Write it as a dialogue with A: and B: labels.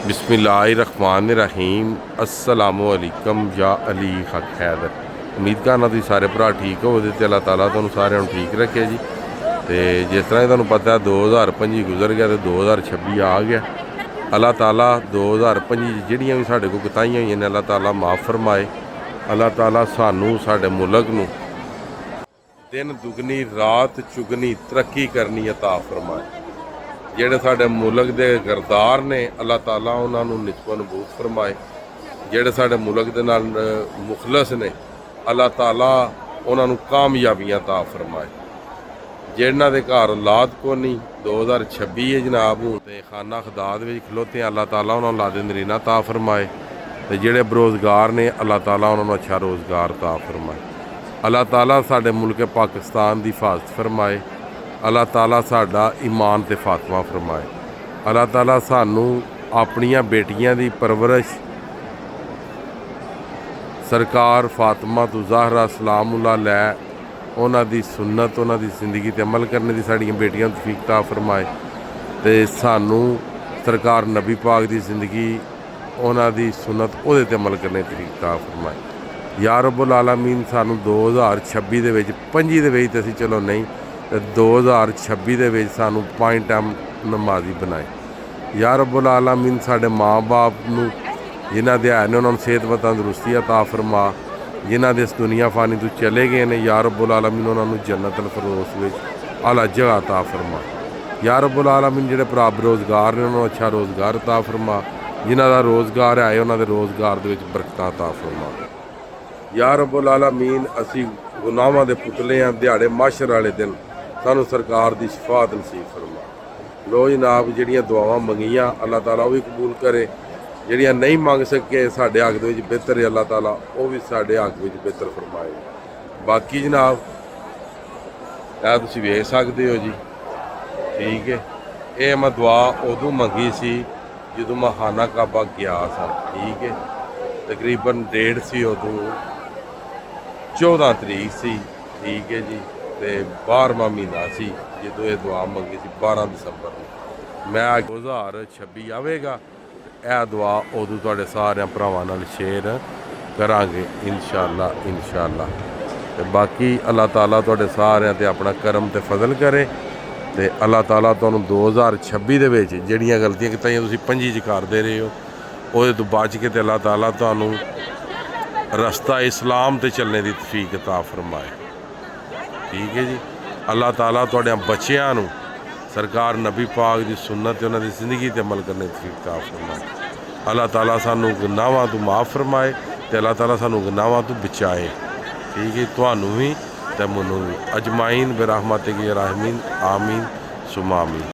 A: बिस्मिल्लाहिर्रहमानिर्रहीम अस्सलामुअलैकुम या अली हक हैदर। उम्मीद करना तुसीं सारे भरा ठीक हो ते अल्लाह ताला तुहानूं सारिਆਂ ਨੂੰ ठीक रखे जी। तो जिस तरह तुहानूं पता है 2025 गुजर गया तो 2026 आ गया। अल्लाह ताला 2025 ਜਿਹੜੀਆਂ भी साढ़े को कोताहियां होईयां ने अल्लाह ताला माफ़ फरमाए। अल्लाह ताला सानू साढ़े मुल्क नूं दिन दुगनी रात चुगनी तरक्की करनी अता फरमाए। ਜਿਹੜੇ ਸਾਡੇ ਮੁਲਕ ਦੇ ਗਰਦਾਰ ਨੇ अल्लाह ताला ਉਹਨਾਂ ਨੂੰ ਨਿਸਬਤ ਨਬੂਤ फरमाए। ਜਿਹੜੇ ਸਾਡੇ ਮੁਲਕ ਦੇ ਨਾਲ ਮੁਖਲਸ ਨੇ अल्लाह ताला ਉਹਨਾਂ ਨੂੰ ਕਾਮਯਾਬੀਆਂ अता फरमाए। ਜਿਹਨਾਂ ਦੇ ਘਰ ਔਲਾਦ ਕੋ ਨਹੀਂ 2026 ਹੈ ਜਨਾਬ ਹੁਣ ਤੇ ਖਾਨਾ ਖੁਦਾ ਦੇ ਵਿੱਚ ਖਲੋਤੇ अल्लाह ताला ਉਹਨਾਂ ਨੂੰ ਲਾਦੇ ਨਰੀਨਾ अता फरमाए। ਤੇ ਜਿਹੜੇ ਬੇਰੁਜ਼ਗਾਰ ਨੇ अल्लाह ताला ਉਹਨਾਂ ਨੂੰ ਅੱਛਾ ਰੋਜ਼ਗਾਰ अता फरमाए। अल्लाह ताला ਸਾਡੇ ਮੁਲਕ ਪਾਕਿस्तान ਦੀ ਹਿਫਾਜ਼ਤ फरमाए। अल्लाह ताला साडा ईमान ते फातमा फरमाए। अल्लाह ताला सानू अपनियां बेटियां दी परवरिश सरकार फातिमा तो ज़हरा सलामुल्लाह लै उन्हां दी सुन्नत उन्हां दी जिंदगी ते अमल करने दी साड़ियां बेटियां तौफीक अता फरमाए। ते सानू सरकार नबी पाक दी जिंदगी उन्हां दी सुन्नत उहदे ते अमल करने दी तौफीक अता फरमाए। या रब्बुल आलमीन सानू 2026 दे विच 25 दे विच असीं चलो नहीं 2026 ਦੇ ਵਿੱਚ ਸਾਨੂੰ 5 ਟਾਈਮ ਨਮਾਜ਼ੀ ਬਣਾਏ। ਯਾ ਰੱਬੁਲ ਆਲਮੀਨ ਸਾਡੇ ਮਾਂ ਬਾਪ ਨੂੰ ਜਿਨ੍ਹਾਂ ਦੇ ਹੈ ਨੇ ਉਹਨਾਂ ਨੂੰ ਸਿਹਤ ਤੰਦਰੁਸਤੀ ਅਤਾ ਫਰਮਾ। ਜਿਨ੍ਹਾਂ ਦੇ ਇਸ ਦੁਨੀਆ ਫਾਨੀ ਤੋਂ ਚਲੇ ਗਏ ਨੇ ਯਾ ਰੱਬੁਲ ਆਲਮੀਨ ਉਹਨਾਂ ਨੂੰ ਜੰਨਤ ਅਲ ਫਿਰਦੌਸ ਵਿੱਚ ਆਲਾ ਜਗ੍ਹਾ ਅਤਾ ਫਰਮਾ। ਯਾ ਰੱਬੁਲ ਆਲਮੀਨ ਜਿਹੜੇ ਭਰਾ ਬੇਰੁਜ਼ਗਾਰ ਨੇ ਉਹਨਾਂ ਨੂੰ ਅੱਛਾ ਰੋਜ਼ਗਾਰ ਅਤਾ ਫਰਮਾ। ਜਿਨ੍ਹਾਂ ਦਾ ਰੋਜ਼ਗਾਰ ਹੈ ਉਹਨਾਂ ਦੇ ਰੋਜ਼ਗਾਰ ਦੇ ਵਿੱਚ ਬਰਕਤਾਂ ਅਤਾ ਫਰਮਾ। ਯਾ ਰੱਬੁਲ ਆਲਮੀਨ ਅਸੀਂ ਗੁਨਾਹਾਂ ਦੇ ਪੁਤਲੇ ਹਾਂ ਦਿਹਾੜੇ ਮਾਸ਼ਰ ਵਾਲੇ ਦਿਨ सानू सरकार की शफात नसीब फरमा। लो जनाब जड़ियाँ दुआवां मंगियां अल्लाह ताला वो भी कबूल करे। जड़ियाँ नहीं मंग सके साढ़े हक दे विच बेहतर है अल्लाह ताला वो भी साढ़े हक में बेहतर फरमाए। बाकी जनाब यह तुसीं वेख सकते हो जी ठीक है। ये मैं दुआ उदों मंगी सी जदों मैं खाना काबा गया सा ठीक है। तकरीबन डेट सी उदों 14 तरीक सी ठीक है जी। ਤੇ 12ਵਾਂ ਮਹੀਨਾ ਸੀ ਜਦੋਂ ਇਹ ਦੁਆ ਮੰਗੀ ਸੀ 12 ਦਸੰਬਰ ਨੂੰ। ਮੈਂ 2026 ਆਵੇਗਾ ਇਹ ਦੁਆ ਉਦੋਂ ਤੁਹਾਡੇ ਸਾਰਿਆਂ ਭਰਾਵਾਂ ਨਾਲ ਸ਼ੇਅਰ ਕਰਾਂਗੇ ਇਨਸ਼ਾਅੱਲਾ ਇਨਸ਼ਾਅੱਲਾ। ਤੇ ਬਾਕੀ ਅੱਲਾਹ ਤਾਲਾ ਤੁਹਾਡੇ ਸਾਰਿਆਂ ਤੇ ਆਪਣਾ ਕਰਮ ਤੇ ਫਜ਼ਲ ਕਰੇ। ਤੇ ਅੱਲਾਹ ਤਾਲਾ ਤੁਹਾਨੂੰ 2026 ਦੇ ਵਿੱਚ ਜਿਹੜੀਆਂ ਗਲਤੀਆਂ ਕੀਤੀਆਂ ਤੁਸੀਂ 25 ਚ ਕਰਦੇ ਰਹੇ ਹੋ ਉਹਦੇ ਤੋਂ ਬਚ ਕੇ ਤੇ ਅੱਲਾਹ ਤਾਲਾ ਤੁਹਾਨੂੰ ਰਸਤਾ ਇਸਲਾਮ ਤੇ ਚੱਲਣੇ ਦੀ ਤੌਫੀਕ ਅਤਾ ਫਰਮਾਏ ठीक है जी। अल्लाह ताला तुहाडे बच्चियां नूं सरकार नबी पाक की सुन्नत उन्हां दी जिंदगी ते अमल करने दी तौफीक अता फरमाए। अल्लाह ताला सानू गुनाहां तो माफ़ फरमाए ते अल्लाह ताला सानू गुनाहां तो बचाए ठीक है। तुहानूं भी ते मैनूं भी अजमाइन बिरहमतिक या राहिमीन आमीन सुमा आमीन।